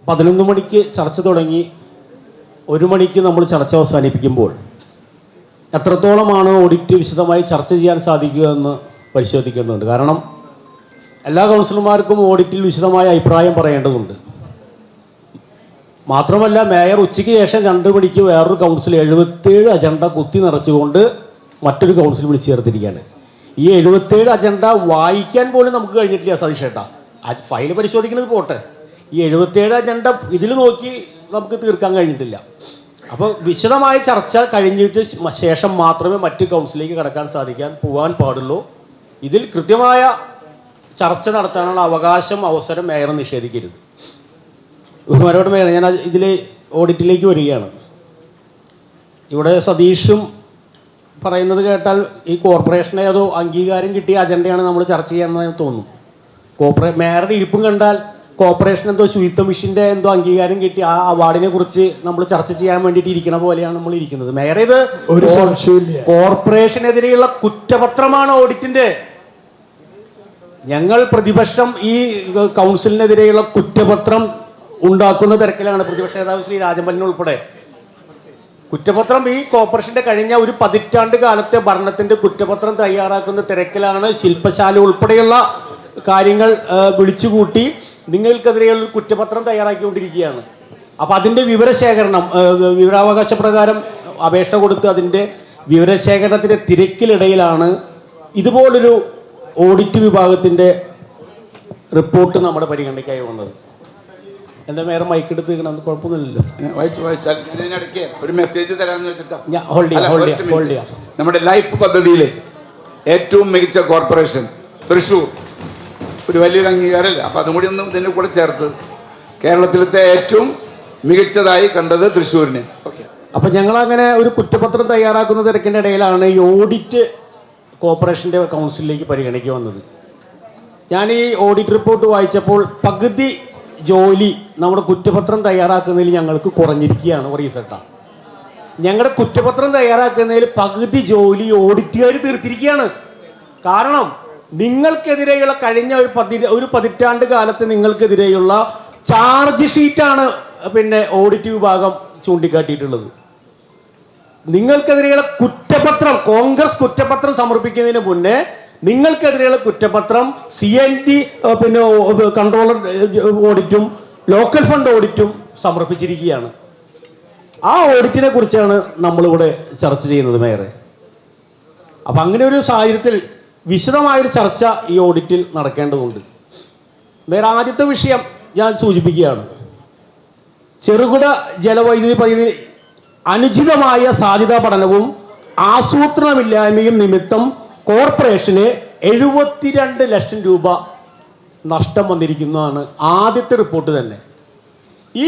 11 മണിക്ക് ചർച്ച തുടങ്ങി 1 മണിക്ക് നമ്മൾ ചർച്ച അവസാനിപ്പിക്കുമ്പോൾ എത്രത്തോളമാണ് ഓഡിറ്റ് വിശദമായി ചർച്ച ചെയ്യാൻ സാധിക്കുക എന്ന് പരിശോധിക്കേണ്ടതുണ്ട്. കാരണം എല്ലാ കൗൺസിലർമാർക്കും ഓഡിറ്റിൽ വിശദമായ അഭിപ്രായം പറയേണ്ടതുണ്ട്. മാത്രമല്ല മേയർ ഉച്ചയ്ക്ക് ശേഷം 2 മണിക്ക് വേറൊരു കൗൺസിൽ 77 അജണ്ട കുത്തി നിറച്ചുകൊണ്ട് മറ്റൊരു കൗൺസിൽ വിളിച്ചു ചേർത്തിരിക്കുകയാണ്. ഈ 77 അജണ്ട വായിക്കാൻ പോലും നമുക്ക് കഴിഞ്ഞിട്ടില്ല സതീഷേട്ടാ. ഫയൽ പരിശോധിക്കുന്നത് പോട്ടെ, ഈ 77 അജണ്ട ഇതിൽ നോക്കി നമുക്ക് തീർക്കാൻ കഴിഞ്ഞിട്ടില്ല. അപ്പോൾ വിശദമായ ചർച്ച കഴിഞ്ഞിട്ട് ശേഷം മാത്രമേ മറ്റ് കൗൺസിലേക്ക് കടക്കാൻ പോകാൻ പാടുള്ളൂ. ഇതിൽ കൃത്യമായ ചർച്ച നടത്താനുള്ള അവസരം മേയർ നിഷേധിക്കരുത്. ബഹുമാനോട് മേയർ, ഞാൻ ഇതിൽ ഓഡിറ്റിലേക്ക് വരികയാണ്. ഇവിടെ സതീഷും പറയുന്നത് കേട്ടാൽ ഈ കോർപ്പറേഷനെ അതോ അംഗീകാരം കിട്ടിയ അജണ്ടയാണ് നമ്മൾ ചർച്ച ചെയ്യാമെന്ന് തോന്നുന്നു. മേയറുടെ ഇരിപ്പും കണ്ടാൽ കോർപ്പറേഷൻ എന്തോ ശുചിത്വ മിഷൻ്റെ എന്തോ അംഗീകാരം കിട്ടി ആ അവാർഡിനെ കുറിച്ച് നമ്മൾ ചർച്ച ചെയ്യാൻ വേണ്ടിയിട്ട് ഇരിക്കണ പോലെയാണ് നമ്മൾ ഇരിക്കുന്നത്. മേയർ, ഇത് കോർപ്പറേഷനെതിരെയുള്ള കുറ്റപത്രമാണ് ഓഡിറ്റിന്റെ. ഞങ്ങൾ പ്രതിപക്ഷം ഈ കൗൺസിലിനെതിരെയുള്ള കുറ്റപത്രം ഉണ്ടാക്കുന്ന തിരക്കിലാണ്. പ്രതിപക്ഷ നേതാവ് ശ്രീ രാജമ്പലിനെ ഉൾപ്പെടെ കുറ്റപത്രം ഈ കോർപ്പറേഷന്റെ കഴിഞ്ഞ ഒരു 10 കാലത്തെ ഭരണത്തിന്റെ കുറ്റപത്രം തയ്യാറാക്കുന്ന തിരക്കിലാണ്. ശില്പശാല ഉൾപ്പെടെയുള്ള കാര്യങ്ങൾ വിളിച്ചുകൂട്ടി നിങ്ങൾക്കെതിരെയുള്ള കുറ്റപത്രം തയ്യാറാക്കിക്കൊണ്ടിരിക്കുകയാണ്. അപ്പം അതിൻ്റെ വിവരശേഖരണം, വിവരാവകാശ പ്രകാരം അപേക്ഷ കൊടുത്ത് അതിൻ്റെ വിവരശേഖരണത്തിൻ്റെ തിരക്കിലിടയിലാണ് ഇതുപോലൊരു ഓഡിറ്റ് വിഭാഗത്തിൻ്റെ റിപ്പോർട്ട് നമ്മുടെ പരിഗണനയ്ക്കായി വന്നത്. എന്താ മേയർ മൈക്കെടുത്ത് നിൽക്കണം, കുഴപ്പമൊന്നുമില്ലല്ലോ. ഒരു മെസ്സേജ് തരാമെന്ന് വെച്ചിട്ടാ. ഹോൾഡ് ചെയ്യാം. നമ്മുടെ ലൈഫ് പദ്ധതിയിലെ ഏറ്റവും മികച്ച കോർപ്പറേഷൻ തൃശ്ശൂർ ഒരു വലിയൊരു അംഗീകാരമല്ല. അപ്പം അതും കൂടി ഒന്നും ഇതിൻ്റെ കൂടെ ചേർത്ത് കേരളത്തിലത്തെ ഏറ്റവും മികച്ചതായി കണ്ടത് തൃശ്ശൂരിനെ. അപ്പം ഞങ്ങളങ്ങനെ ഒരു കുറ്റപത്രം തയ്യാറാക്കുന്ന തിരക്കിൻ്റെ ഇടയിലാണ് ഈ ഓഡിറ്റ് കോർപ്പറേഷൻ്റെ കൗൺസിലിലേക്ക് പരിഗണിക്കുക വന്നത്. ഞാൻ ഈ ഓഡിറ്റ് റിപ്പോർട്ട് വായിച്ചപ്പോൾ പകുതി ജോലി നമ്മുടെ കുറ്റപത്രം തയ്യാറാക്കുന്നതിൽ ഞങ്ങൾക്ക് കുറഞ്ഞിരിക്കുകയാണ്. പറയസേട്ടാ, ഞങ്ങളുടെ കുറ്റപത്രം തയ്യാറാക്കുന്നതിൽ പകുതി ജോലി ഓഡിറ്റുകാർ തീർത്തിരിക്കുകയാണ്. കാരണം നിങ്ങൾക്കെതിരെയുള്ള കഴിഞ്ഞ ഒരു 10 കാലത്ത് നിങ്ങൾക്കെതിരെയുള്ള ചാർജ് ഷീറ്റാണ് ഓഡിറ്റ് വിഭാഗം ചൂണ്ടിക്കാട്ടിയിട്ടുള്ളത്. നിങ്ങൾക്കെതിരെയുള്ള കുറ്റപത്രം, കോൺഗ്രസ് കുറ്റപത്രം സമർപ്പിക്കുന്നതിന് മുന്നേ നിങ്ങൾക്കെതിരെയുള്ള കുറ്റപത്രം CNT കൺട്രോളർ ഓഡിറ്റും ലോക്കൽ ഫണ്ട് ഓഡിറ്റും സമർപ്പിച്ചിരിക്കുകയാണ്. ആ ഓഡിറ്റിനെ കുറിച്ചാണ് നമ്മളിവിടെ ചർച്ച ചെയ്യുന്നത് മേയറെ. അപ്പം അങ്ങനെ ഒരു സാഹചര്യത്തിൽ വിശദമായൊരു ചർച്ച ഈ ഓഡിറ്റിൽ നടക്കേണ്ടതുണ്ട്. വേറെ ആദ്യത്തെ വിഷയം ഞാൻ സൂചിപ്പിക്കുകയാണ്. ചെറുകിട ജലവൈദ്യുതി പദ്ധതി അനുചിതമായ സാധ്യതാ പഠനവും ആസൂത്രണമില്ലായ്മയും നിമിത്തം കോർപ്പറേഷന് 72 ലക്ഷം രൂപ നഷ്ടം വന്നിരിക്കുന്നതാണ് ആദ്യത്തെ റിപ്പോർട്ട് തന്നെ. ഈ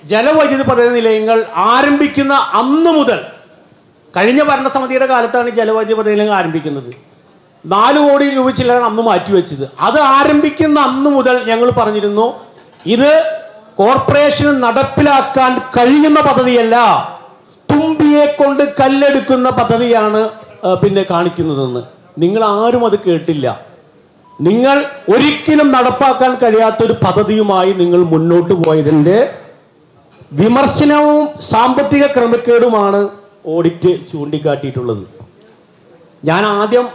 ജലവൈദ്യുതി പദ്ധതി നിലയങ്ങൾ ആരംഭിക്കുന്ന അന്ന് മുതൽ, കഴിഞ്ഞ ഭരണസമിതിയുടെ കാലത്താണ് ജലവൈദ്യുതി പദ്ധതി നിലയങ്ങൾ ആരംഭിക്കുന്നത്. 4 കോടി രൂപ ചിലരാണ് അന്ന് മാറ്റിവെച്ചത്. അത് ആരംഭിക്കുന്ന അന്ന് മുതൽ ഞങ്ങൾ പറഞ്ഞിരുന്നു, ഇത് കോർപ്പറേഷന് നടപ്പിലാക്കാൻ കഴിയുന്ന പദ്ധതിയല്ല, തുമ്പിയെ കൊണ്ട് കല്ലെടുക്കുന്ന പദ്ധതിയാണ് കാണിക്കുന്നതെന്ന്. നിങ്ങൾ ആരും അത് കേട്ടില്ല. നിങ്ങൾ ഒരിക്കലും നടപ്പാക്കാൻ കഴിയാത്തൊരു പദ്ധതിയുമായി നിങ്ങൾ മുന്നോട്ട് പോയതിൻ്റെ വിമർശനവും സാമ്പത്തിക ക്രമക്കേടുമാണ് ഓഡിറ്റ് ചൂണ്ടിക്കാട്ടിയിട്ടുള്ളത്. ഞാൻ ആദ്യം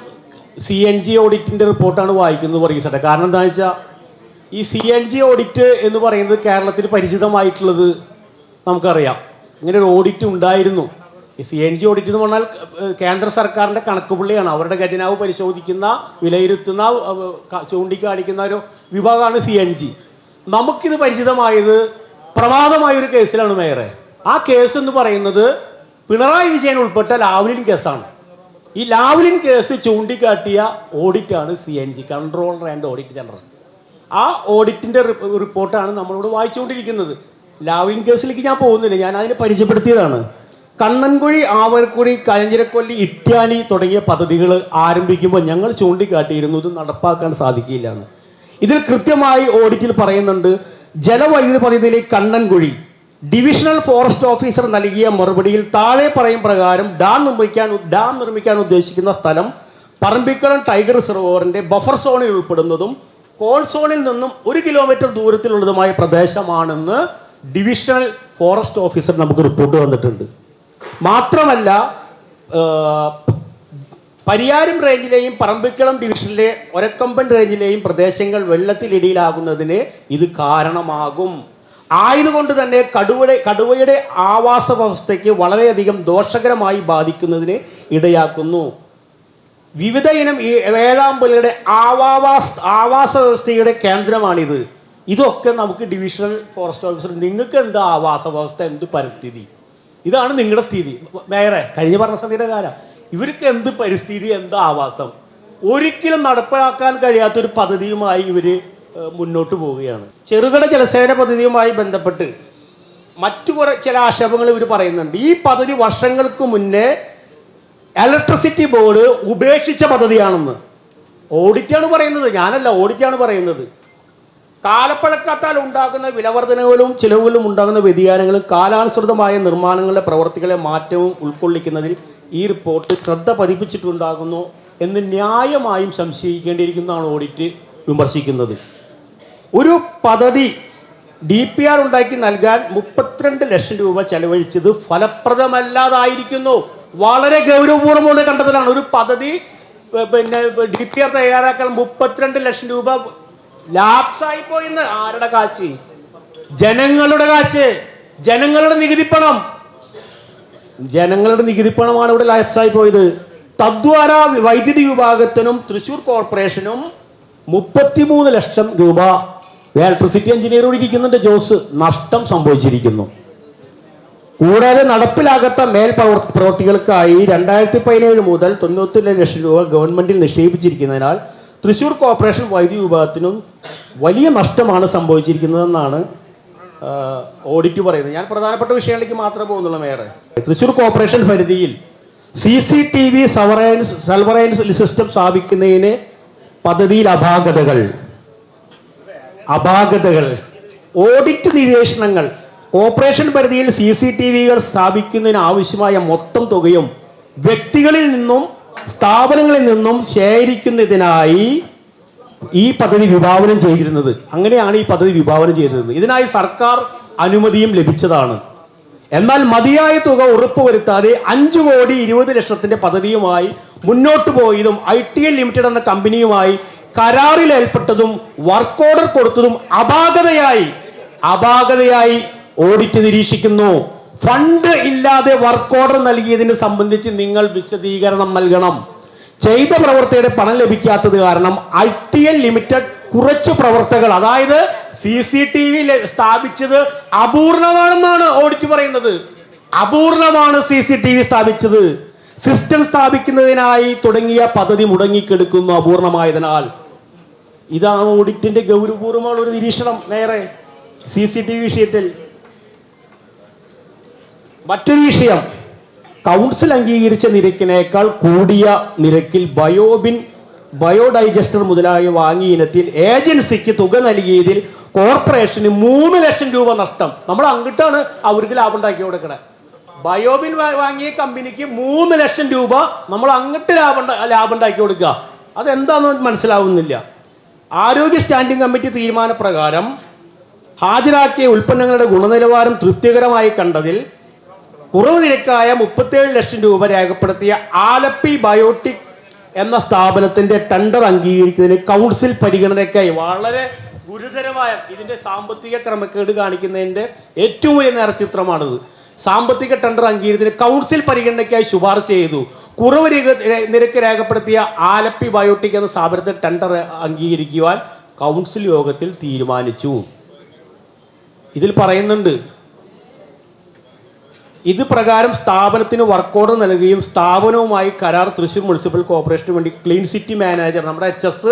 CNG ഓഡിറ്റിൻ്റെ റിപ്പോർട്ടാണ് വായിക്കുന്നത് പറയട്ടെ. കാരണം എന്താണെന്ന് വെച്ചാൽ ഈ CNG ഓഡിറ്റ് എന്ന് പറയുന്നത് കേരളത്തിൽ പരിചിതമായിട്ടുള്ളത് നമുക്കറിയാം. ഇങ്ങനെ ഒരു ഓഡിറ്റ് ഉണ്ടായിരുന്നു. ഈ CNG ഓഡിറ്റ് എന്ന് പറഞ്ഞാൽ കേന്ദ്ര സർക്കാരിൻ്റെ കണക്കുപുള്ളിയാണ്. അവരുടെ ഖജനാവ് പരിശോധിക്കുന്ന, വിലയിരുത്തുന്ന, ചൂണ്ടിക്കാണിക്കുന്ന ഒരു വിഭാഗമാണ് CNG. നമുക്കിത് പരിചിതമായത് പ്രമാദമായൊരു കേസിലാണ് മേയറെ. ആ കേസ് എന്ന് പറയുന്നത് പിണറായി വിജയൻ ഉൾപ്പെട്ട ലാവ്ലിൻ കേസാണ്. ഈ ലാവ്ലിൻ കേസ് ചൂണ്ടിക്കാട്ടിയ ഓഡിറ്റാണ് CNG, controller and audit general. ആ ഓഡിറ്റിൻ്റെ റിപ്പോർട്ടാണ് നമ്മളിവിടെ വായിച്ചുകൊണ്ടിരിക്കുന്നത്. ലാവ്ലിൻ കേസിലേക്ക് ഞാൻ പോകുന്നില്ല, ഞാൻ അതിനെ പരിചയപ്പെടുത്തിയതാണ്. കണ്ണൻകുഴി, ആവരക്കുഴി, കയഞ്ചിരക്കൊല്ലി, ഇട്ട്യാനി തുടങ്ങിയ പദ്ധതികൾ ആരംഭിക്കുമ്പോൾ ഞങ്ങൾ ചൂണ്ടിക്കാട്ടിയിരുന്നു ഇത് നടപ്പാക്കാൻ സാധിക്കില്ല. ഇതിൽ കൃത്യമായി ഓഡിറ്റിൽ പറയുന്നുണ്ട്, ജലവൈദ്യുതി പദ്ധതിയിലെ കണ്ണൻകുഴി ഡിവിഷണൽ ഫോറസ്റ്റ് ഓഫീസർ നൽകിയ മറുപടിയിൽ താഴെ പറയും പ്രകാരം ഡാം നിർമ്മിക്കാൻ ഉദ്ദേശിക്കുന്ന സ്ഥലം പറമ്പിക്കുളം ടൈഗർ റിസർവോയറിന്റെ ബഫർ സോണിൽ ഉൾപ്പെടുന്നതും കോൾസോണിൽ നിന്നും 1 കിലോമീറ്റർ ദൂരത്തിലുള്ളതുമായ പ്രദേശമാണെന്ന് ഡിവിഷണൽ ഫോറസ്റ്റ് ഓഫീസർ നമുക്ക് റിപ്പോർട്ട് വന്നിട്ടുണ്ട്. മാത്രമല്ല പരിയാരം റേഞ്ചിലെയും പറമ്പിക്കുളം ഡിവിഷനിലെ ഒരക്കമ്പൻ റേഞ്ചിലെയും പ്രദേശങ്ങൾ വെള്ളത്തിലിടിയിലാകുന്നതിന് ഇത് കാരണമാകും. ആയതുകൊണ്ട് തന്നെ കടുവയുടെ ആവാസ വ്യവസ്ഥയ്ക്ക് വളരെയധികം ദോഷകരമായി ബാധിക്കുന്നതിന് ഇടയാക്കുന്നു. വിവിധ ഇനം വേഴാമ്പലുകളുടെ ആവാസ വ്യവസ്ഥയുടെ കേന്ദ്രമാണിത്. ഇതൊക്കെ നമുക്ക് ഡിവിഷണൽ ഫോറസ്റ്റ് ഓഫീസർ, നിങ്ങൾക്ക് എന്താ ആവാസ വ്യവസ്ഥ, എന്ത് പരിസ്ഥിതി, ഇതാണ് നിങ്ങളുടെ സ്ഥിതി. മേയറെ, കഴിഞ്ഞ പറഞ്ഞ സ്ഥിതിയുടെ കാര്യം, ഇവർക്ക് എന്ത് പരിസ്ഥിതി, എന്താ ആവാസം, ഒരിക്കലും നടപ്പിലാക്കാൻ കഴിയാത്തൊരു പദ്ധതിയുമായി ഇവർ മുന്നോട്ട് പോവുകയാണ്. ചെറുകിട ജലസേന പദ്ധതിയുമായി ബന്ധപ്പെട്ട് മറ്റു ചില ആക്ഷേപങ്ങൾ ഇവർ പറയുന്നുണ്ട്. ഈ പദ്ധതി വർഷങ്ങൾക്ക് മുന്നേ ഇലക്ട്രിസിറ്റി ബോർഡ് ഉപേക്ഷിച്ച പദ്ധതിയാണെന്ന്. ഓഡിറ്റാണ് പറയുന്നത്, ഞാനല്ല, ഓഡിറ്റാണ് പറയുന്നത്. കാലപ്പഴക്കത്താൽ ഉണ്ടാകുന്ന വിലവർധനകളും ചിലവുകളും ഉണ്ടാകുന്ന വ്യതിയാനങ്ങളും കാലാനുസൃതമായ നിർമ്മാണങ്ങളുടെ പ്രവർത്തികളെ മാറ്റവും ഉൾക്കൊള്ളിക്കുന്നതിൽ ഈ റിപ്പോർട്ട് ശ്രദ്ധ പതിപ്പിച്ചിട്ടുണ്ടാകുന്നു എന്ന് ന്യായമായും സംശയിക്കേണ്ടിയിരിക്കുന്നതാണ് ഓഡിറ്റ് വിമർശിക്കുന്നത്. ഒരു പദ്ധതി DPR ഉണ്ടാക്കി നൽകാൻ 32 ലക്ഷം രൂപ ചെലവഴിച്ചത് ഫലപ്രദമല്ലാതായിരിക്കുന്നു. വളരെ ഗൗരവപൂർവ്വമുള്ള കണ്ടെത്തലാണ്. ഒരു പദ്ധതി DPR തയ്യാറാക്കാൻ 32 ലക്ഷം രൂപ ലാപ്സായി പോയിന്ന്. ആരുടെ കാശ്? ജനങ്ങളുടെ കാശ്, ജനങ്ങളുടെ നികുതിപ്പണം. ജനങ്ങളുടെ നികുതിപ്പണമാണ് ഇവിടെ ലാപ്സായി പോയത്. തദ്വാര വൈദ്യുതി വിഭാഗത്തിനും തൃശ്ശൂർ കോർപ്പറേഷനും 33 ലക്ഷം രൂപ ഇലക്ട്രിസിറ്റി എഞ്ചിനീയറോട് ഇരിക്കുന്നുണ്ട് ജോസ്, നഷ്ടം സംഭവിച്ചിരിക്കുന്നു. കൂടാതെ നടപ്പിലാകാത്ത പ്രവൃത്തികൾക്കായി 2017 മുതൽ 91 ലക്ഷം രൂപ ഗവൺമെന്റിൽ നിക്ഷേപിച്ചിരിക്കുന്നതിനാൽ തൃശ്ശൂർ കോർപ്പറേഷൻ വൈദ്യുതി വിഭാഗത്തിനും വലിയ നഷ്ടമാണ് സംഭവിച്ചിരിക്കുന്നതെന്നാണ് ഓഡിറ്റ് പറയുന്നത്. ഞാൻ പ്രധാനപ്പെട്ട വിഷയങ്ങളിലേക്ക് മാത്രമേ പോകുന്നുള്ളൂ മേയറെ. തൃശ്ശൂർ കോർപ്പറേഷൻ പരിധിയിൽ CCTV സർവൈലൻസ് സിസ്റ്റം സ്ഥാപിക്കുന്നതിന് പദ്ധതിയിൽ അപാകതകൾ, ഓഡിറ്റ് നിരീക്ഷണങ്ങൾ, കോർപ്പറേഷൻ പരിധിയിൽ CCTVകൾ സ്ഥാപിക്കുന്നതിന് ആവശ്യമായ മൊത്തം തുകയും വ്യക്തികളിൽ നിന്നും സ്ഥാപനങ്ങളിൽ നിന്നും ശേഖരിക്കുന്നതിനായി ഈ പദ്ധതി വിഭാവനം ചെയ്തിരുന്നത്. അങ്ങനെയാണ് ഈ പദ്ധതി വിഭാവനം ചെയ്തിരുന്നത്. ഇതിനായി സർക്കാർ അനുമതിയും ലഭിച്ചതാണ്. എന്നാൽ മതിയായ തുക ഉറപ്പുവരുത്താതെ 5,20,00,000 പദ്ധതിയുമായി മുന്നോട്ട് പോയതും ITL ലിമിറ്റഡ് എന്ന കമ്പനിയുമായി കരാറിൽ ഏർപ്പെട്ടതും വർക്ക് ഓർഡർ കൊടുത്തതും അപാകതയായി ഓഡിറ്റ് നിരീക്ഷിക്കുന്നു. ഫണ്ട് ഇല്ലാതെ വർക്ക് ഓർഡർ നൽകിയതിനെ സംബന്ധിച്ച് നിങ്ങൾ വിശദീകരണം നൽകണം. ചെയ്ത പ്രവർത്തിയുടെ പണം ലഭിക്കാത്തത് കാരണം ITL ലിമിറ്റഡ് കുറച്ച് പ്രവർത്തകൾ, അതായത് CCTV സ്ഥാപിച്ചത് അപൂർണമാണെന്നാണ് ഓഡിറ്റ് പറയുന്നത്. അപൂർണമാണ് CCTV സ്ഥാപിച്ചത്. സിസ്റ്റം സ്ഥാപിക്കുന്നതിനായി തുടങ്ങിയ പദ്ധതി മുടങ്ങിക്കെടുക്കുന്നു അപൂർണമായതിനാൽ. ഇതാണ് ഓഡിറ്റിന്റെ ഗൗരവപൂർവ്വമുള്ള ഒരു നിരീക്ഷണം മേയറെ. CCTV വിഷയത്തിൽ മറ്റൊരു വിഷയം, കൗൺസിൽ അംഗീകരിച്ച നിരക്കിനേക്കാൾ കൂടിയ നിരക്കിൽ ബയോഡൈജസ്റ്റർ മുതലായ വാങ്ങിയ ഇനത്തിൽ ഏജൻസിക്ക് തുക നൽകിയതിൽ കോർപ്പറേഷന് 3 ലക്ഷം രൂപ നഷ്ടം. നമ്മൾ അങ്ങോട്ടാണ് അവർക്ക് ലാഭം ഉണ്ടാക്കി കൊടുക്കണേ. ബയോബിൻ വാങ്ങിയ കമ്പനിക്ക് 3 ലക്ഷം രൂപ നമ്മൾ അങ്ങോട്ട് ലാഭം ഉണ്ടാക്കി കൊടുക്കുക. അതെന്താണെന്ന് മനസ്സിലാവുന്നില്ല. ആരോഗ്യ സ്റ്റാൻഡിംഗ് കമ്മിറ്റി തീരുമാനപ്രകാരം ഹാജരാക്കിയ ഉൽപ്പന്നങ്ങളുടെ ഗുണനിലവാരം തൃപ്തികരമായി കണ്ടതിൽ കുറവ് നിരക്കായ 37 ലക്ഷം രൂപ രേഖപ്പെടുത്തിയ ആലപ്പി ബയോട്ടിക് എന്ന സ്ഥാപനത്തിന്റെ ടെൻഡർ അംഗീകരിക്കുന്നതിന് കൗൺസിൽ പരിഗണനയ്ക്കായി, വളരെ ഗുരുതരമായ ഇതിന്റെ സാമ്പത്തിക ക്രമക്കേട് കാണിക്കുന്നതിന്റെ ഏറ്റവും വലിയ നേർചിത്രമാണിത്. സാമ്പത്തിക ടെൻഡർ അംഗീകാരത്തിന് കൗൺസിൽ പരിഗണനയ്ക്കായി ശുപാർശ ചെയ്തു. കുറവ് നിരക്ക് രേഖപ്പെടുത്തിയ ആലപ്പി ബയോട്ടിക് എന്ന സ്ഥാപനത്തെ ടെൻഡർ അംഗീകരിക്കുവാൻ കൗൺസിൽ യോഗത്തിൽ തീരുമാനിച്ചു. ഇതിൽ പറയുന്നുണ്ട്, ഇത് പ്രകാരം സ്ഥാപനത്തിന് വർക്ക് ഓർഡർ നൽകുകയും സ്ഥാപനവുമായി കരാർ തൃശ്ശൂർ മുനിസിപ്പൽ കോർപ്പറേഷന് വേണ്ടി ക്ലീൻ സിറ്റി മാനേജർ നമ്മുടെ HS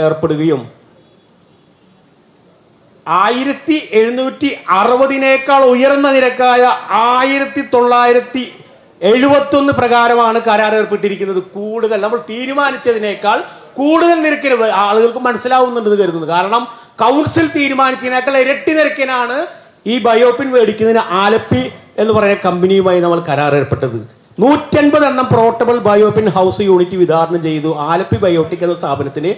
ഏർപ്പെടുകയും 1760 ഉയർന്ന നിരക്കായ 1971 പ്രകാരമാണ് കരാർ ഏർപ്പെട്ടിരിക്കുന്നത്. കൂടുതൽ നമ്മൾ തീരുമാനിച്ചതിനേക്കാൾ കൂടുതൽ നിരക്കിന് ആളുകൾക്ക് മനസ്സിലാവുന്നുണ്ടെന്ന് കരുതുന്നു. കാരണം കൗൺസിൽ തീരുമാനിച്ചതിനേക്കാൾ ഇരട്ടി നിരക്കിനാണ് ഈ ബയോപിൻ മേടിക്കുന്നതിന് ആലപ്പി എന്ന് പറയുന്ന കമ്പനിയുമായി നമ്മൾ കരാർ ഏർപ്പെട്ടത്. 150 പോർട്ടബിൾ ബയോപിൻ ഹൗസ് യൂണിറ്റ് വിതരണം ചെയ്തു ആലപ്പി ബയോട്ടിക് എന്ന സ്ഥാപനത്തിന്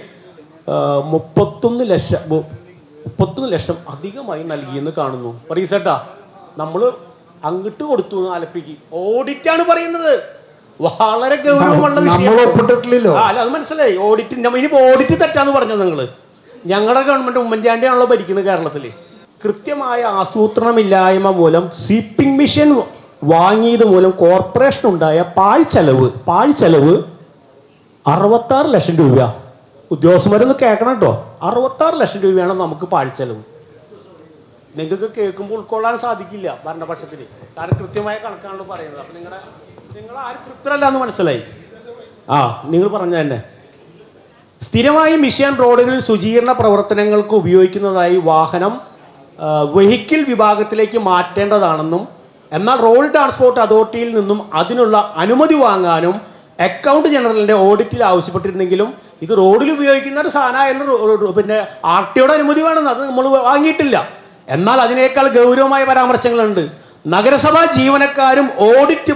മുപ്പത്തൊന്ന് ലക്ഷം അധികമായി നൽകിയെന്ന് കാണുന്നു. പറയസേട്ടാ, നമ്മൾ അങ്ങോട്ട് കൊടുത്തു ആലപ്പിക്ക്. ഓഡിറ്റാണ് പറയുന്നത്. വളരെ ഗൗരവമുള്ള വിഷയം. അല്ല, അത് മനസ്സിലായി. ഇനിയിപ്പോ ഓഡിറ്റ് തെറ്റാന്ന് പറഞ്ഞോ നിങ്ങള്? ഞങ്ങളുടെ ഗവൺമെന്റ് ഉമ്മൻചാണ്ടിയാണല്ലോ ഭരിക്കുന്നത് കേരളത്തിൽ. കൃത്യമായ ആസൂത്രണമില്ലായ്മ മൂലം സ്വീപ്പിംഗ് മെഷീൻ വാങ്ങിയത് മൂലം കോർപ്പറേഷൻ ഉണ്ടായ പാഴ്ചെലവ് 66 ലക്ഷം രൂപ. ഉദ്യോഗസ്ഥന്മാരൊന്ന് കേൾക്കണം കേട്ടോ. 66 ലക്ഷം രൂപയാണ് നമുക്ക് പാഴ്ചെലവ്. നിങ്ങൾക്ക് കേൾക്കുമ്പോൾ ഉൾക്കൊള്ളാൻ സാധിക്കില്ല ഭരണപക്ഷത്തിന്. കാരണം കൃത്യമായ കണക്കാണല്ലോ പറയുന്നത്. അപ്പം നിങ്ങൾ ആരും തൃപ്തരല്ല എന്ന് മനസ്സിലായി. നിങ്ങൾ പറഞ്ഞ തന്നെ സ്ഥിരമായി മിഷൻ റോഡുകളിൽ ശുചീകരണ പ്രവർത്തനങ്ങൾക്ക് ഉപയോഗിക്കുന്നതായി വാഹനം വെഹിക്കിൾ വിഭാഗത്തിലേക്ക് മാറ്റേണ്ടതാണെന്നും എന്നാൽ റോഡ് ട്രാൻസ്പോർട്ട് അതോറിറ്റിയിൽ നിന്നും അതിനുള്ള അനുമതി വാങ്ങാനും അക്കൗണ്ട് ജനറലിന്റെ ഓഡിറ്റിൽ ആവശ്യപ്പെട്ടിരുന്നെങ്കിലും ഇത് റോഡിൽ ഉപയോഗിക്കുന്ന ഒരു സാധനം എന്ന് പിന്നെ RTOയുടെ അനുമതി വേണമെന്ന് അത് നമ്മൾ വാങ്ങിയിട്ടില്ല. എന്നാൽ അതിനേക്കാൾ ഗൗരവമായ പരാമർശങ്ങളുണ്ട്. നഗരസഭാ ജീവനക്കാരും ഓഡിറ്റ്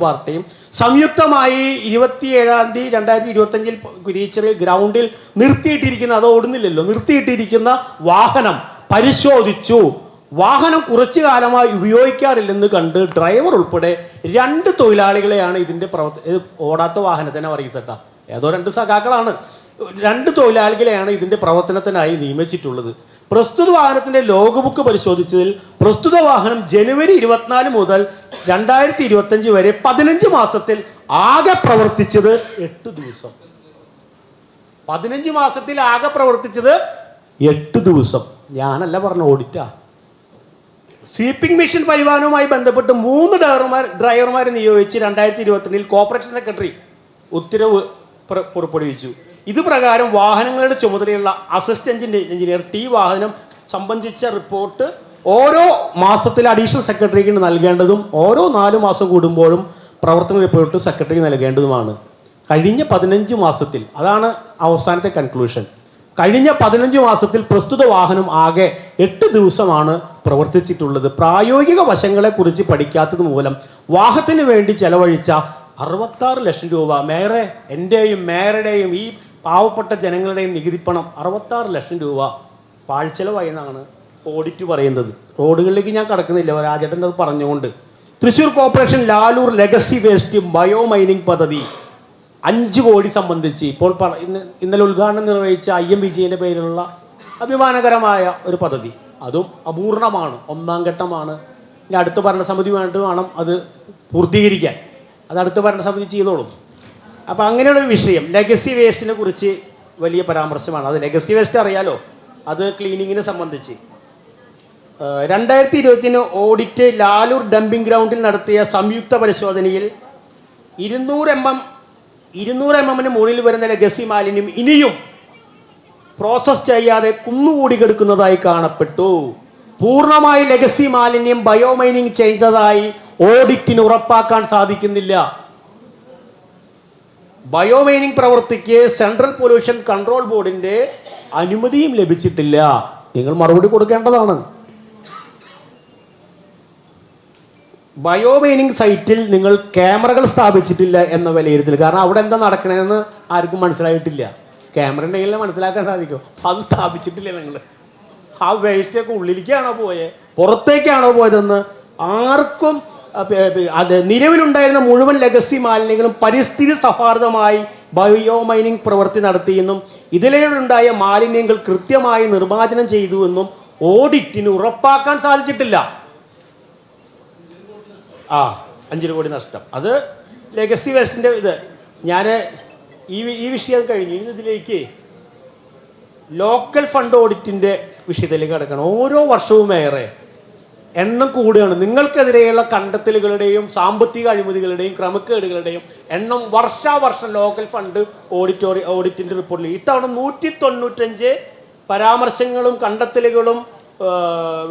പാർട്ടിയും സംയുക്തമായി 27/2025 കുരീച്ചറിൽ ഗ്രൗണ്ടിൽ നിർത്തിയിട്ടിരിക്കുന്ന, അത് ഓടുന്നില്ലല്ലോ, നിർത്തിയിട്ടിരിക്കുന്ന വാഹനം പരിശോധിച്ചു. വാഹനം കുറച്ചു കാലമായി ഉപയോഗിക്കാറില്ലെന്ന് കണ്ട് ഡ്രൈവർ ഉൾപ്പെടെ 2 തൊഴിലാളികളെയാണ് ഇതിന്റെ ഓടാത്ത വാഹനത്തിനെ അറിയിച്ചട്ടാ. ഏതോ 2 സഖാക്കളാണ്. 2 തൊഴിലാളികളെയാണ് ഇതിന്റെ പ്രവർത്തനത്തിനായി നിയമിച്ചിട്ടുള്ളത്. പ്രസ്തുത വാഹനത്തിന്റെ ലോഗ് ബുക്ക് പരിശോധിച്ചതിൽ പ്രസ്തുത വാഹനം ജനുവരി 24 മുതൽ 2025 വരെ 15 മാസത്തിൽ ആകെ പ്രവർത്തിച്ചത് 8 ദിവസം. 15 മാസത്തിൽ ആകെ പ്രവർത്തിച്ചത് 8 ദിവസം. ഞാനല്ല പറഞ്ഞ ഓഡിറ്റാ. സ്വീപ്പിംഗ് മെഷീൻ പരിവാഹനവുമായി ബന്ധപ്പെട്ട് 3 ഡ്രൈവർമാരെ നിയോഗിച്ച് 2022 കോർപ്പറേഷൻ സെക്രട്ടറി ഉത്തരവ് പുറപ്പെടുവിച്ചു. ഇത് പ്രകാരം വാഹനങ്ങളുടെ ചുമതലയുള്ള അസിസ്റ്റന്റ് എഞ്ചിനീയർ വാഹനം സംബന്ധിച്ച റിപ്പോർട്ട് ഓരോ മാസത്തിൽ അഡീഷണൽ സെക്രട്ടറിക്ക് നൽകേണ്ടതും ഓരോ 4 മാസം കൂടുമ്പോഴും പ്രവർത്തന റിപ്പോർട്ട് സെക്രട്ടറിക്ക് നൽകേണ്ടതുമാണ്. കഴിഞ്ഞ 15 മാസത്തിൽ, അതാണ് അവസാനത്തെ കൺക്ലൂഷൻ, കഴിഞ്ഞ 15 മാസത്തിൽ പ്രസ്തുത വാഹനം ആകെ 8 ദിവസമാണ് പ്രവർത്തിച്ചിട്ടുള്ളത്. പ്രായോഗിക വശങ്ങളെക്കുറിച്ച് പഠിക്കാത്തത് മൂലം വാഹനത്തിന് വേണ്ടി ചെലവഴിച്ച 66 ലക്ഷം രൂപ, എൻ്റെയും മേയറുടെയും ഈ പാവപ്പെട്ട ജനങ്ങളുടെയും നികുതിപ്പണം 66 ലക്ഷം രൂപ പാഴ്ചെലവായി എന്നാണ് ഓഡിറ്റ് പറയുന്നത്. റോഡുകളിലേക്ക് ഞാൻ കടക്കുന്നില്ല, രാജേട്ടൻ അത് പറഞ്ഞുകൊണ്ട്. Thrissur corporation Lalur legacy waste bio mining പദ്ധതി 5 കോടി സംബന്ധിച്ച് ഇപ്പോൾ ഇന്നലെ ഉദ്ഘാടനം നിർവഹിച്ച IM വിജയന്റെ പേരിലുള്ള അഭിമാനകരമായ ഒരു പദ്ധതി. അതും അപൂർണമാണ്, 1ാം ഘട്ടമാണ്. ഇനി അടുത്ത ഭരണസമിതി വേണം അത് പൂർത്തീകരിക്കാൻ. അത് അടുത്ത ഭരണസമിതി ചെയ്തോളും. അപ്പോൾ അങ്ങനെയുള്ളൊരു വിഷയം ലെഗസി വേസ്റ്റിനെ കുറിച്ച് വലിയ പരാമർശമാണ്. അത് ലെഗസി വേസ്റ്റ് അറിയാലോ, അത് ക്ലീനിങ്ങിനെ സംബന്ധിച്ച് 2020 ഓഡിറ്റ് ലാലൂർ ഡംപിംഗ് ഗ്രൗണ്ടിൽ നടത്തിയ സംയുക്ത പരിശോധനയിൽ 200 mm മുകളിൽ വരുന്ന ലെഗസി മാലിന്യം ഇനിയും പ്രോസസ് ചെയ്യാതെ കുന്നുകൂടി കിടക്കുന്നതായി കാണപ്പെട്ടു. പൂർണ്ണമായി ലെഗസി മാലിന്യം ബയോമൈനിങ് ചെയ്തതായി ഓഡിറ്റിന് ഉറപ്പാക്കാൻ സാധിക്കുന്നില്ല. ബയോമൈനിങ് പ്രവൃത്തിക്ക് സെൻട്രൽ പൊല്യൂഷൻ കൺട്രോൾ ബോർഡിന്റെ അനുമതിയും ലഭിച്ചിട്ടില്ല. നിങ്ങൾ മറുപടി കൊടുക്കേണ്ടതാണ്. ബയോമൈനിങ് സൈറ്റിൽ നിങ്ങൾ ക്യാമറകൾ സ്ഥാപിച്ചിട്ടില്ല എന്ന വിലയിരുത്തൽ. കാരണം അവിടെ എന്താ നടക്കണമെന്ന് ആർക്കും മനസ്സിലായിട്ടില്ല. ക്യാമറ ഉണ്ടെങ്കിൽ മനസ്സിലാക്കാൻ സാധിക്കും. അത് സ്ഥാപിച്ചിട്ടില്ല നിങ്ങൾ. ആ വേസ്റ്റൊക്കെ ഉള്ളിലേക്കാണോ പോയത്, പുറത്തേക്കാണോ പോയതെന്ന് ആർക്കും അത് നിലവിലുണ്ടായിരുന്ന മുഴുവൻ ലെഗസി മാലിന്യങ്ങളും പരിസ്ഥിതി സൗഹാർദ്ദമായി ബയോമൈനിങ് പ്രവൃത്തി നടത്തിയെന്നും ഇതിലൂടെയുണ്ടായ മാലിന്യങ്ങൾ കൃത്യമായി നിർമ്മാർജ്ജനം ചെയ്തുവെന്നും ഓഡിറ്റിന് ഉറപ്പാക്കാൻ സാധിച്ചിട്ടില്ല. 5 കോടി നഷ്ടം. അത് ലെഗസി വേസ്റ്റിൻ്റെ ഇത്. ഞാൻ ഈ വിഷയം കഴിഞ്ഞ് ഇതിലേക്ക് ലോക്കൽ ഫണ്ട് ഓഡിറ്റിൻ്റെ വിഷയത്തിലേക്ക് കിടക്കണം. ഓരോ വർഷവും എണ്ണം കൂടുകയാണ്. നിങ്ങൾക്കെതിരെയുള്ള കണ്ടെത്തലുകളുടെയും സാമ്പത്തിക അഴിമതികളുടെയും ക്രമക്കേടുകളുടെയും എണ്ണം വർഷാവർഷം ലോക്കൽ ഫണ്ട് ഓഡിറ്റിൻ്റെ റിപ്പോർട്ടിൽ ഇത്തവണ 195 പരാമർശങ്ങളും കണ്ടെത്തലുകളും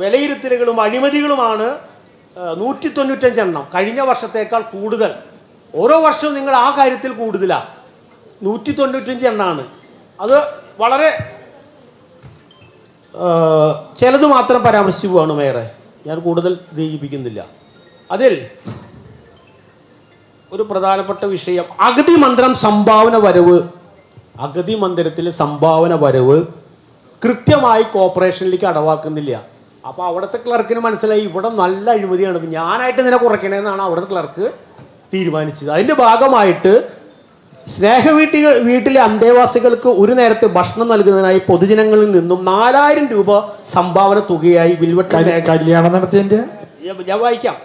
വിലയിരുത്തലുകളും അഴിമതികളുമാണ്. 195 എണ്ണം. കഴിഞ്ഞ വർഷത്തേക്കാൾ കൂടുതൽ. ഓരോ വർഷവും നിങ്ങൾ ആ കാര്യത്തിൽ കൂടുതലാണ്. 195 എണ്ണമാണ്. അത് വളരെ ചിലത് മാത്രം പരാമർശിച്ചു പോവാണ് മേയറെ. ഞാൻ കൂടുതൽ ദീപിക്കുന്നില്ല. അതിൽ ഒരു പ്രധാനപ്പെട്ട വിഷയം അഗതി മന്ത്രം സംഭാവന വരവ് അഗതി മന്ദിരത്തിലെ സംഭാവന വരവ് കൃത്യമായി കോർപ്പറേഷനിലേക്ക് അടവാക്കുന്നില്ല. അപ്പോൾ അവിടുത്തെ ക്ലർക്കിന് മനസ്സിലായി ഇവിടെ നല്ല അഴിമതിയാണ്, ഞാനായിട്ട് ഇതിനെ കുറയ്ക്കണമെന്നാണ് അവിടുത്തെ ക്ലർക്ക് തീരുമാനിച്ചത്. അതിൻ്റെ ഭാഗമായിട്ട് വീട്ടിലെ അന്തേവാസികൾക്ക് ഒരു നേരത്തെ ഭക്ഷണം നൽകുന്നതിനായി പൊതുജനങ്ങളിൽ നിന്നും 4000 രൂപ സംഭാവന തുകയായി കല്യാണം നടത്തിയതിൻ്റെ ഞാൻ വായിക്കാം.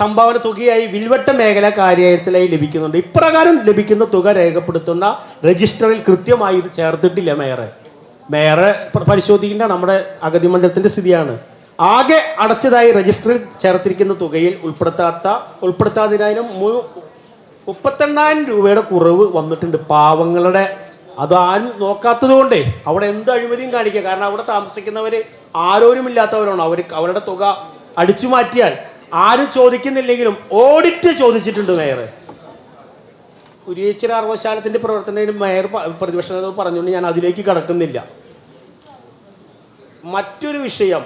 സംഭാവന തുകയായി വിൽവട്ട മേഖല കാര്യാലയത്തിലായി ലഭിക്കുന്നുണ്ട്. ഇപ്രകാരം ലഭിക്കുന്ന തുക രേഖപ്പെടുത്തുന്ന രജിസ്റ്ററിൽ കൃത്യമായി ഇത് ചേർത്തിട്ടില്ല. മേയറെ പരിശോധിക്കേണ്ട നമ്മുടെ അഗതി മന്ദിരത്തിന്റെ സ്ഥിതിയാണ്. ആകെ അടച്ചതായി രജിസ്റ്ററിൽ ചേർത്തിരിക്കുന്ന തുകയിൽ ഉൾപ്പെടുത്താതിനായാലും 38,000 രൂപയുടെ കുറവ് വന്നിട്ടുണ്ട്. പാവങ്ങളുടെ അതാരും നോക്കാത്തത് കൊണ്ടേ അവിടെ എന്ത് അഴിമതിയും കാണിക്കുക. കാരണം അവിടെ താമസിക്കുന്നവർ ആരോരുമില്ലാത്തവരാണ്. അവരുടെ തുക അടിച്ചു മാറ്റിയാൽ ആരും ചോദിക്കുന്നില്ലെങ്കിലും ഓഡിറ്റ് ചോദിച്ചിട്ടുണ്ട് മേയർ. കുരിയച്ചിറ അർവശാലത്തിന്റെ പ്രവർത്തനത്തിന് മേയർ പ്രതിപക്ഷ നേതാവ് പറഞ്ഞുകൊണ്ട് ഞാൻ അതിലേക്ക് കടക്കുന്നില്ല. മറ്റൊരു വിഷയം,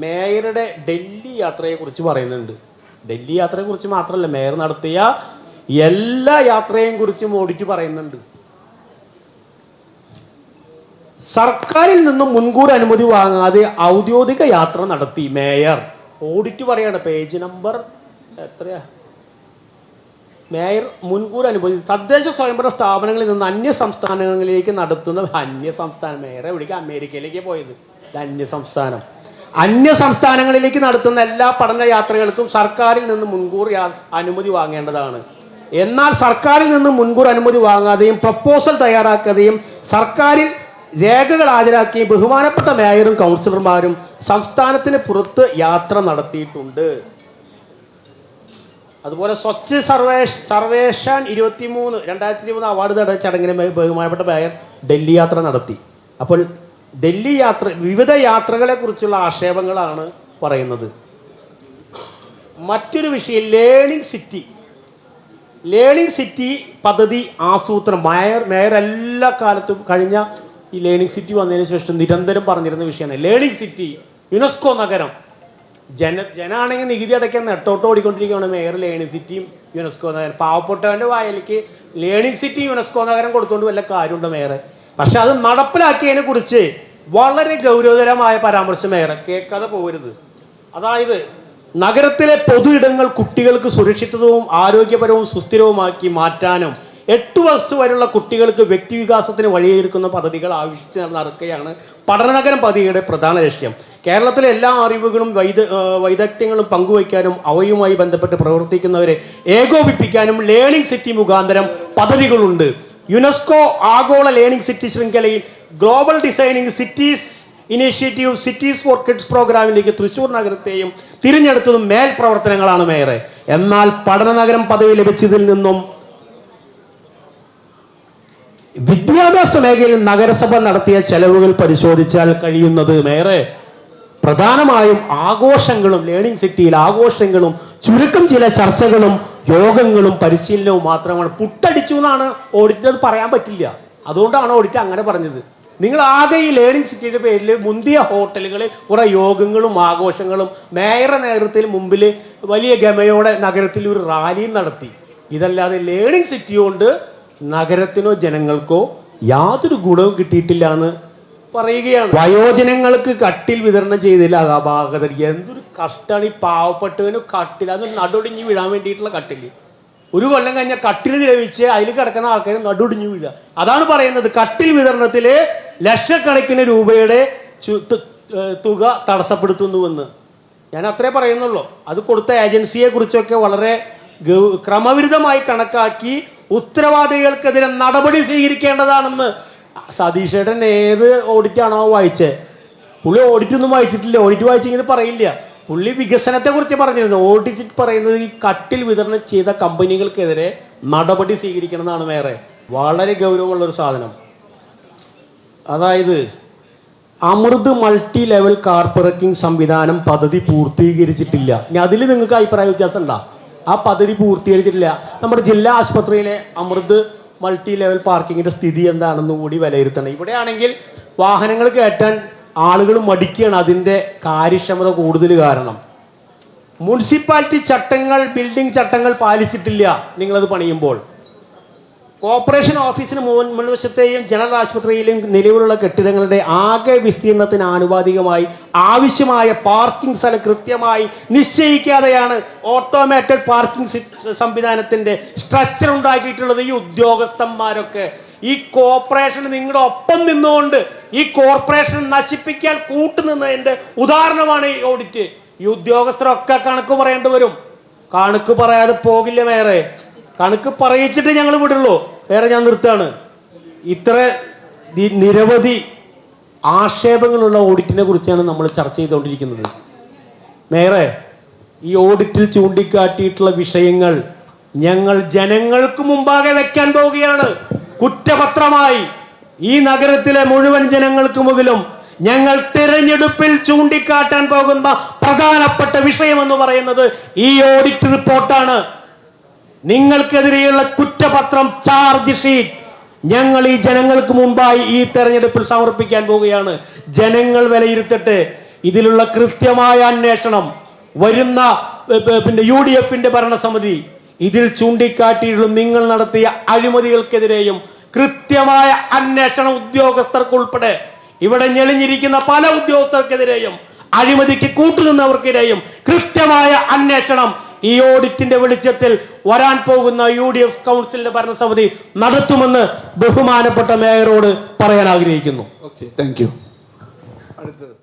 മേയറുടെ ഡൽഹി യാത്രയെക്കുറിച്ച് പറയുന്നുണ്ട്. ഡൽഹി യാത്രയെക്കുറിച്ച് മാത്രമല്ല, മേയർ നടത്തിയ എല്ലാ യാത്രയെയും കുറിച്ചും ഓഡിറ്റ് പറയുന്നുണ്ട്. സർക്കാരിൽ നിന്നും മുൻകൂർ അനുമതി വാങ്ങാതെ ഔദ്യോഗിക യാത്ര നടത്തി മേയർ. ഓഡിറ്റ് പറയാണ്, പേജ് നമ്പർ എത്രയാ? മേയർ മുൻകൂർ അനുമതി തദ്ദേശ സ്വയംഭരണ സ്ഥാപനങ്ങളിൽ നിന്ന് അന്യ സംസ്ഥാനങ്ങളിലേക്ക് നടത്തുന്ന മേയർ എവിടേക്ക്? അമേരിക്കയിലേക്ക് പോയത്. അന്യ സംസ്ഥാനങ്ങളിലേക്ക് നടത്തുന്ന എല്ലാ പഠന യാത്രകൾക്കും സർക്കാരിൽ നിന്ന് മുൻകൂർ അനുമതി വാങ്ങേണ്ടതാണ്. എന്നാൽ സർക്കാരിൽ നിന്ന് മുൻകൂർ അനുമതി വാങ്ങാതെയും പ്രപ്പോസൽ തയ്യാറാക്കാതെയും സർക്കാരിൽ രേഖകൾ ഹാജരാക്കുകയും ബഹുമാനപ്പെട്ട മേയറും കൗൺസിലർമാരും സംസ്ഥാനത്തിന് പുറത്ത് യാത്ര നടത്തിയിട്ടുണ്ട്. അതുപോലെ സ്വച്ഛ് സർവേഷൻ 2023 അവാർഡ് നേടുന്ന ചടങ്ങിന് ബഹുമാനപ്പെട്ട മേയർ ഡൽഹി യാത്ര നടത്തി. അപ്പോൾ ഡൽഹി യാത്ര, വിവിധ യാത്രകളെ കുറിച്ചുള്ള ആക്ഷേപങ്ങളാണ് പറയുന്നത്. മറ്റൊരു വിഷയം, ലേണിംഗ് സിറ്റി പദ്ധതി ആസൂത്രണം. മേയർ എല്ലാ കാലത്തും കഴിഞ്ഞ ഈ ലേണിംഗ് സിറ്റി വന്നതിന് ശേഷം നിരന്തരം പറഞ്ഞിരുന്ന വിഷയമാണ് ലേണിംഗ് സിറ്റി, യുനെസ്കോ നഗരം. ജനാണെങ്കിൽ നികുതി അടയ്ക്കാൻ നെട്ടോട്ട് ഓടിക്കൊണ്ടിരിക്കുകയാണ് മേയർ. ലേണിംഗ് സിറ്റിയും യുനെസ്കോ നഗരം, പാവപ്പെട്ടവൻ്റെ വായലിക്ക് ലേണിംഗ് സിറ്റി യുനെസ്കോ നഗരം കൊടുത്തുകൊണ്ട് വല്ല കാര്യമുണ്ട് മേയറെ? പക്ഷെ അത് നടപ്പിലാക്കിയതിനെ കുറിച്ച് വളരെ ഗൗരവതരമായ പരാമർശം മേയർ കേൾക്കാതെ പോകരുത്. അതായത് നഗരത്തിലെ പൊതു ഇടങ്ങൾ കുട്ടികൾക്ക് സുരക്ഷിതവും ആരോഗ്യപരവും സുസ്ഥിരവുമാക്കി മാറ്റാനും 8 വയസ്സ് വരെയുള്ള കുട്ടികൾക്ക് വ്യക്തിവികാസത്തിന് വഴിയൊരുക്കുന്ന പദ്ധതികൾ ആവിഷ്കരിച്ച് നടക്കുകയാണ് പഠനനഗരം പദ്ധതിയുടെ പ്രധാന ലക്ഷ്യം. കേരളത്തിലെ എല്ലാ അറിവുകളും വൈദഗ്ധ്യങ്ങളും പങ്കുവയ്ക്കാനും അവയുമായി ബന്ധപ്പെട്ട് പ്രവർത്തിക്കുന്നവരെ ഏകോപിപ്പിക്കാനും ലേണിംഗ് സിറ്റി മുഖാന്തരം പദ്ധതികളുണ്ട്. യുനെസ്കോ ആഗോള ലേണിംഗ് സിറ്റി ശൃംഖലയിൽ global designing cities initiative cities for kids പ്രോഗ്രാമിലേക്ക് തൃശ്ശൂർ നഗരത്തെയും തിരഞ്ഞെടുത്തതും മേൽ പ്രവർത്തനങ്ങളാണ് മേയറെ. എന്നാൽ പഠനനഗരം പദവി ലഭിച്ചതിൽ നിന്നും വിദ്യാഭ്യാസ മേഖലയിൽ നഗരസഭ നടത്തിയ ചെലവുകൾ പരിശോധിച്ചാൽ കഴിയുന്നത് മേയറെ പ്രധാനമായും ആഘോഷങ്ങളും, ലേണിംഗ് സിറ്റിയിൽ ആഘോഷങ്ങളും ചുരുക്കം ചില ചർച്ചകളും യോഗങ്ങളും പരിശീലനവും മാത്രമാണ്. പുട്ടടിച്ചു എന്നാണ് ഓഡിറ്റ്, അത് പറയാൻ പറ്റില്ല. അതുകൊണ്ടാണ് ഓഡിറ്റ് അങ്ങനെ പറഞ്ഞത്. നിങ്ങൾ ആകെ ഈ ലേണിംഗ് സിറ്റിയുടെ പേരിൽ മുന്തിയ ഹോട്ടലുകളിൽ കുറെ യോഗങ്ങളും ആഘോഷങ്ങളും മേയറുടെ നേതൃത്വത്തിൽ മുമ്പിൽ വലിയ ഗമയോടെ നഗരത്തിൽ ഒരു റാലിയും നടത്തി. ഇതല്ലാതെ ലേണിംഗ് സിറ്റി കൊണ്ട് നഗരത്തിനോ ജനങ്ങൾക്കോ യാതൊരു ഗുണവും കിട്ടിയിട്ടില്ല എന്ന് പറയുകയാണ്. വയോജനങ്ങൾക്ക് കട്ടിൽ വിതരണം ചെയ്തില്ല അപാകത. എന്തൊരു കഷ്ടാണ് ഈ പാവപ്പെട്ടവന് കട്ടിൽ, അത് നടുടിഞ്ഞ് വീഴാൻ വേണ്ടിയിട്ടുള്ള കട്ടിൽ. ഒരു കൊല്ലം കഴിഞ്ഞാൽ കട്ടിൽ ദ്രവിച്ച് അതിൽ കിടക്കുന്ന ആൾക്കാർ നടുടിഞ്ഞു വീഴുക. അതാണ് പറയുന്നത്, കട്ടിൽ വിതരണത്തില് ലക്ഷക്കണക്കിന് രൂപയുടെ തുക തടസ്സപ്പെടുത്തുന്നുവെന്ന്. ഞാൻ അത്രേ പറയുന്നുള്ളൂ. അത് കൊടുത്ത ഏജൻസിയെ കുറിച്ചൊക്കെ വളരെ ക്രമവിരുദ്ധമായി കണക്കാക്കി ഉത്തരവാദികൾക്കെതിരെ നടപടി സ്വീകരിക്കേണ്ടതാണെന്ന് സതീശേട്ടൻ ഏത് ഓഡിറ്റാണോ വായിച്ചത്? പുള്ളി ഓഡിറ്റൊന്നും വായിച്ചിട്ടില്ല. ഓഡിറ്റ് വായിച്ചെങ്കിൽ പറയില്ല. പുള്ളി വികസനത്തെ കുറിച്ച് പറഞ്ഞിരുന്നു. ഓഡിറ്റ് പറയുന്നത് ഈ കട്ടിൽ വിതരണം ചെയ്ത കമ്പനികൾക്കെതിരെ നടപടി സ്വീകരിക്കണമെന്നാണ് മേയറെ. വളരെ ഗൗരവമുള്ളൊരു സാധനം. അതായത് അമൃത് മൾട്ടി ലെവൽ കാർ പാർക്കിംഗ് സംവിധാനം പദ്ധതി പൂർത്തീകരിച്ചിട്ടില്ല. ഇനി അതിൽ നിങ്ങൾക്ക് അഭിപ്രായ വ്യത്യാസം ഉണ്ടോ? ആ പദ്ധതി പൂർത്തീകരിച്ചിട്ടില്ല. നമ്മുടെ ജില്ലാ ആശുപത്രിയിലെ അമൃത് മൾട്ടി ലെവൽ പാർക്കിങ്ങിൻ്റെ സ്ഥിതി എന്താണെന്ന് കൂടി വിലയിരുത്തണം. ഇവിടെയാണെങ്കിൽ വാഹനങ്ങൾ കയറ്റാൻ ആളുകൾ മടിക്കുകയാണ്. അതിൻ്റെ കാര്യക്ഷമത കൂടുതൽ കാരണം മുനിസിപ്പാലിറ്റി ചട്ടങ്ങൾ, ബിൽഡിംഗ് ചട്ടങ്ങൾ പാലിച്ചിട്ടില്ല നിങ്ങളത് പണിയുമ്പോൾ. കോർപ്പറേഷൻ ഓഫീസിന് മുൻവശത്തെയും ജനറൽ ആശുപത്രിയിലും നിലവിലുള്ള കെട്ടിടങ്ങളുടെ ആകെ വിസ്തീർണത്തിന് ആനുപാതികമായി ആവശ്യമായ പാർക്കിംഗ് സ്ഥലം കൃത്യമായി നിശ്ചയിക്കാതെയാണ് ഓട്ടോമാറ്റഡ് പാർക്കിംഗ് സംവിധാനത്തിന്റെ സ്ട്രക്ചർ ഉണ്ടാക്കിയിട്ടുള്ളത്. ഈ ഉദ്യോഗസ്ഥന്മാരൊക്കെ ഈ കോർപ്പറേഷൻ നിങ്ങളുടെ ഒപ്പം നിന്നുകൊണ്ട് ഈ കോർപ്പറേഷൻ നശിപ്പിക്കാൻ കൂട്ടുനിന്നതിന്റെ ഉദാഹരണമാണ് ഈ ഓഡിറ്റ്. ഈ ഉദ്യോഗസ്ഥരൊക്കെ കണക്ക് പറയേണ്ടി വരും. കണക്ക് പറയാതെ പോകില്ല മേയറെ. കണക്ക് പറയിച്ചിട്ട് ഞങ്ങൾ വിടുള്ളൂ. വേറെ ഞാൻ നിർത്താണ്. ഇത്ര നിരവധി ആക്ഷേപങ്ങളുള്ള ഓഡിറ്റിനെ കുറിച്ചാണ് നമ്മൾ ചർച്ച ചെയ്തുകൊണ്ടിരിക്കുന്നത്. മേയറെ, ഈ ഓഡിറ്റിൽ ചൂണ്ടിക്കാട്ടിയിട്ടുള്ള വിഷയങ്ങൾ ഞങ്ങൾ ജനങ്ങൾക്ക് മുമ്പാകെ വെക്കാൻ പോവുകയാണ്. കുറ്റപത്രമായി ഈ നഗരത്തിലെ മുഴുവൻ ജനങ്ങൾക്ക് മുതലും ഞങ്ങൾ തിരഞ്ഞെടുപ്പിൽ ചൂണ്ടിക്കാട്ടാൻ പോകുന്ന പ്രധാനപ്പെട്ട വിഷയം എന്ന് പറയുന്നത് ഈ ഓഡിറ്റ് റിപ്പോർട്ടാണ്. നിങ്ങൾക്കെതിരെയുള്ള കുറ്റപത്രം, ചാർജ് ഷീറ്റ് ഞങ്ങൾ ഈ ജനങ്ങൾക്ക് മുമ്പായി ഈ തെരഞ്ഞെടുപ്പിൽ സമർപ്പിക്കാൻ പോവുകയാണ്. ജനങ്ങൾ വിലയിരുത്തട്ടെ. ഇതിലുള്ള കൃത്യമായ അന്വേഷണം വരുന്ന UDFന്റെ ഭരണസമിതി ഇതിൽ ചൂണ്ടിക്കാട്ടിയിട്ടുള്ള നിങ്ങൾ നടത്തിയ അഴിമതികൾക്കെതിരെയും കൃത്യമായ അന്വേഷണം ഉദ്യോഗസ്ഥർക്കുൾപ്പെടെ ഇവിടെ ഞെളിഞ്ഞിരിക്കുന്ന പല ഉദ്യോഗസ്ഥർക്കെതിരെയും അഴിമതിക്ക് കൂട്ടുനിന്നവർക്കെതിരെയും കൃത്യമായ അന്വേഷണം ഈ ഓഡിറ്റിന്റെ വെളിച്ചത്തിൽ വരാൻ പോകുന്ന UDF കൗൺസിലിന്റെ ഭരണസമിതി നടത്തുമെന്ന് ബഹുമാനപ്പെട്ട മേയറോട് പറയാൻ ആഗ്രഹിക്കുന്നു. Okay, thank you. അടുത്തത്